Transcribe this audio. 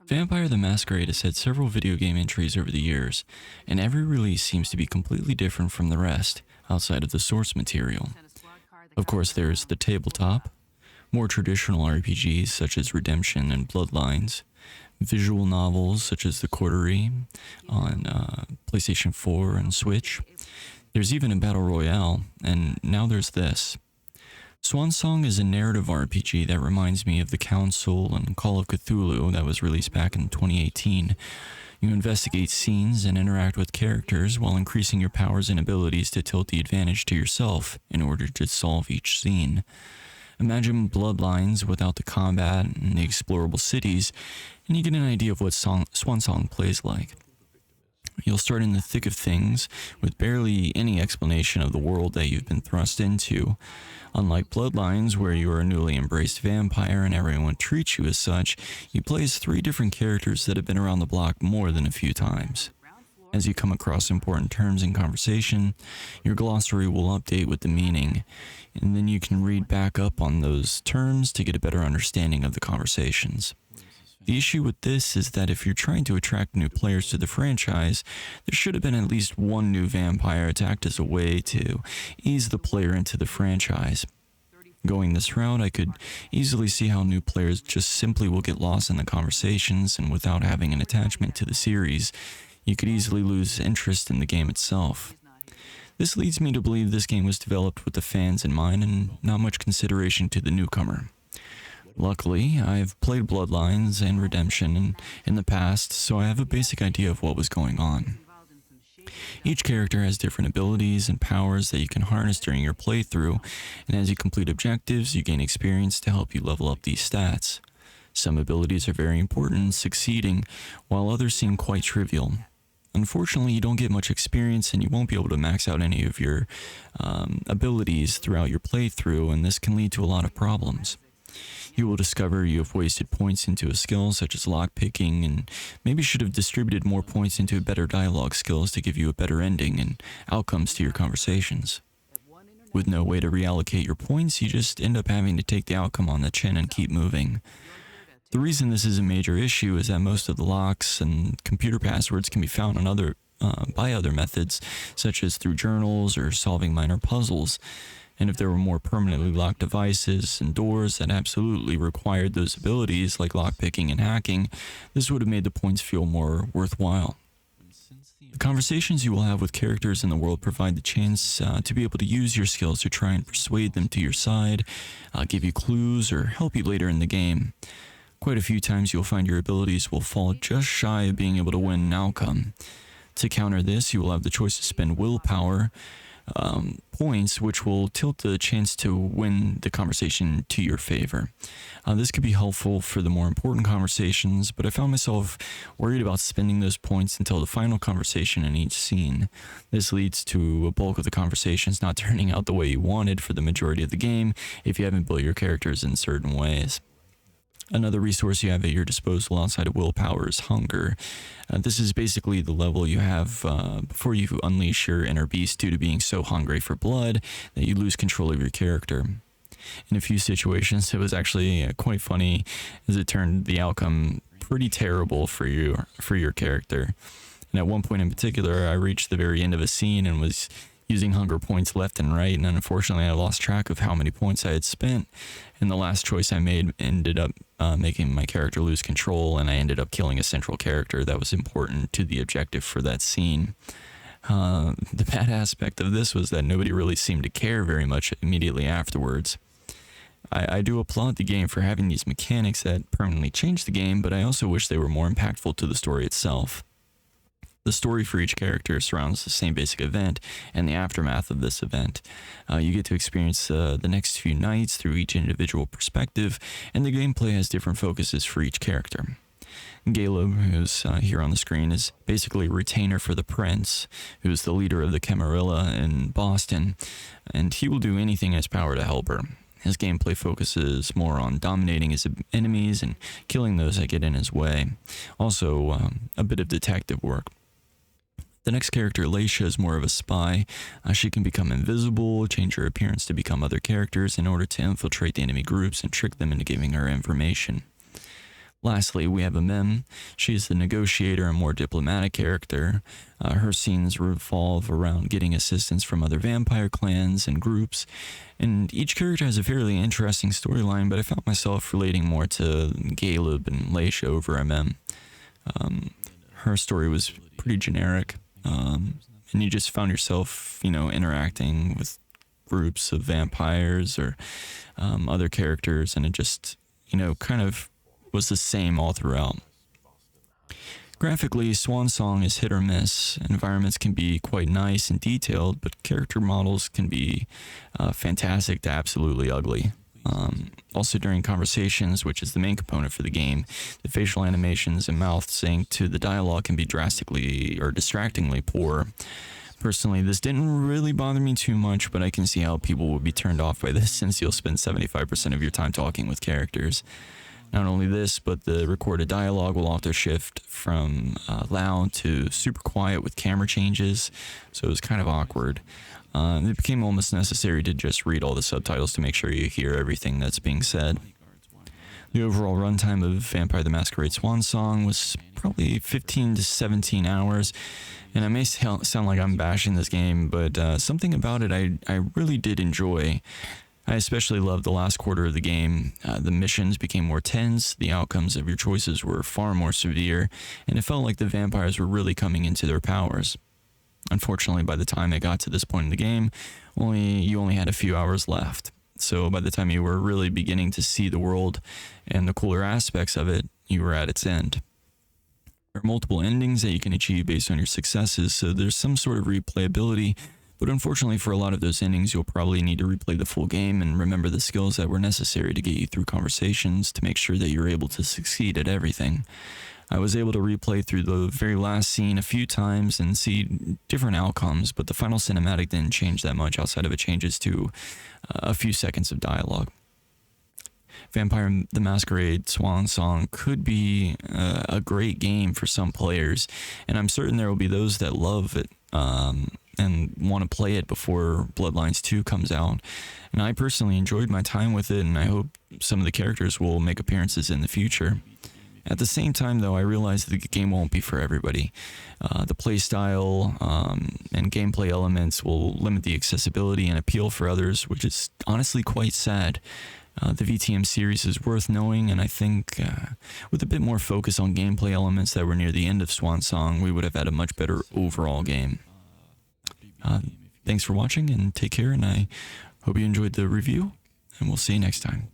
Vampire the Masquerade has had several video game entries over the years, and every release seems to be completely different from the rest, outside of the source material. Of course, there's the tabletop, more traditional RPGs such as Redemption and Bloodlines, visual novels such as The Coterie on PlayStation 4 and Switch. There's even a Battle Royale, and now there's this. Swansong is a narrative RPG that reminds me of The Council and Call of Cthulhu that was released back in 2018. You investigate scenes and interact with characters while increasing your powers and abilities to tilt the advantage to yourself in order to solve each scene. Imagine Bloodlines without the combat and the explorable cities, and you get an idea of what Swansong plays like. You'll start in the thick of things with barely any explanation of the world that you've been thrust into. Unlike Bloodlines, where you are a newly embraced vampire and everyone treats you as such, you play as 3 different characters that have been around the block more than a few times. As you come across important terms in conversation, your glossary will update with the meaning, and then you can read back up on those terms to get a better understanding of the conversations. The issue with this is that if you're trying to attract new players to the franchise, there should have been at least one new vampire to act as a way to ease the player into the franchise. Going this route, I could easily see how new players just simply will get lost in the conversations, and without having an attachment to the series, you could easily lose interest in the game itself. This leads me to believe this game was developed with the fans in mind and not much consideration to the newcomer. Luckily, I've played Bloodlines and Redemption in the past, so I have a basic idea of what was going on. Each character has different abilities and powers that you can harness during your playthrough, and as you complete objectives, you gain experience to help you level up these stats. Some abilities are very important in succeeding, while others seem quite trivial. Unfortunately, you don't get much experience and you won't be able to max out any of your abilities throughout your playthrough, and this can lead to a lot of problems. You will discover you have wasted points into a skill such as lockpicking, and maybe should have distributed more points into better dialogue skills to give you a better ending and outcomes to your conversations. With no way to reallocate your points, you just end up having to take the outcome on the chin and keep moving. The reason this is a major issue is that most of the locks and computer passwords can be found on by other methods, such as through journals or solving minor puzzles. And if there were more permanently locked devices and doors that absolutely required those abilities, like lockpicking and hacking, this would have made the points feel more worthwhile. The conversations you will have with characters in the world provide the chance to be able to use your skills to try and persuade them to your side, give you clues, or help you later in the game. Quite a few times you'll find your abilities will fall just shy of being able to win an outcome. To counter this, you will have the choice to spend willpower points, which will tilt the chance to win the conversation to your favor. This could be helpful for the more important conversations, but I found myself worried about spending those points until the final conversation in each scene. This leads to a bulk of the conversations not turning out the way you wanted for the majority of the game if you haven't built your characters in certain ways. Another resource you have at your disposal outside of willpower is hunger. This is basically the level you have before you unleash your inner beast due to being so hungry for blood that you lose control of your character. In a few situations, it was actually quite funny, as it turned the outcome pretty terrible for your character. And at one point in particular, I reached the very end of a scene and was using hunger points left and right, and unfortunately I lost track of how many points I had spent, and the last choice I made ended up making my character lose control, and I ended up killing a central character that was important to the objective for that scene. The bad aspect of this was that nobody really seemed to care very much immediately afterwards. I do applaud the game for having these mechanics that permanently change the game, but I also wish they were more impactful to the story itself. The story for each character surrounds the same basic event and the aftermath of this event. You get to experience the next few nights through each individual perspective, and the gameplay has different focuses for each character. Caleb, who's here on the screen, is basically a retainer for the Prince, who's the leader of the Camarilla in Boston, and he will do anything in his power to help her. His gameplay focuses more on dominating his enemies and killing those that get in his way. Also, a bit of detective work. The next character, Alicia, is more of a spy. She can become invisible, change her appearance to become other characters in order to infiltrate the enemy groups and trick them into giving her information. Lastly, we have Mem. She is the negotiator and more diplomatic character. Her scenes revolve around getting assistance from other vampire clans and groups, and each character has a fairly interesting storyline, but I found myself relating more to Caleb and Laisha over Mem. Her story was pretty generic, and you just found yourself, interacting with groups of vampires or other characters, and it just, kind of was the same all throughout. Graphically, Swansong is hit or miss. Environments can be quite nice and detailed, but character models can be fantastic to absolutely ugly. Also, during conversations, which is the main component for the game, the facial animations and mouth sync to the dialogue can be drastically or distractingly poor. Personally, this didn't really bother me too much, but I can see how people would be turned off by this since you'll spend 75% of your time talking with characters. Not only this, but the recorded dialogue will often shift from loud to super quiet with camera changes, so it was kind of awkward. It became almost necessary to just read all the subtitles to make sure you hear everything that's being said. The overall runtime of Vampire the Masquerade Swansong was probably 15 to 17 hours, and I may sound like I'm bashing this game, but something about it I really did enjoy. I especially loved the last quarter of the game. The missions became more tense, the outcomes of your choices were far more severe, and it felt like the vampires were really coming into their powers. Unfortunately, by the time I got to this point in the game, you only had a few hours left. So by the time you were really beginning to see the world and the cooler aspects of it, you were at its end. There are multiple endings that you can achieve based on your successes, so there's some sort of replayability. But unfortunately, for a lot of those endings, you'll probably need to replay the full game and remember the skills that were necessary to get you through conversations to make sure that you're able to succeed at everything. I was able to replay through the very last scene a few times and see different outcomes, but the final cinematic didn't change that much outside of it changes to a few seconds of dialogue. Vampire the Masquerade Swansong could be a great game for some players, and I'm certain there will be those that love it and want to play it before Bloodlines 2 comes out. And I personally enjoyed my time with it, and I hope some of the characters will make appearances in the future. At the same time, though, I realize that the game won't be for everybody. The playstyle and gameplay elements will limit the accessibility and appeal for others, which is honestly quite sad. The VTM series is worth knowing, and I think with a bit more focus on gameplay elements that were near the end of Swansong, we would have had a much better overall game. Thanks for watching, and take care, and I hope you enjoyed the review, and we'll see you next time.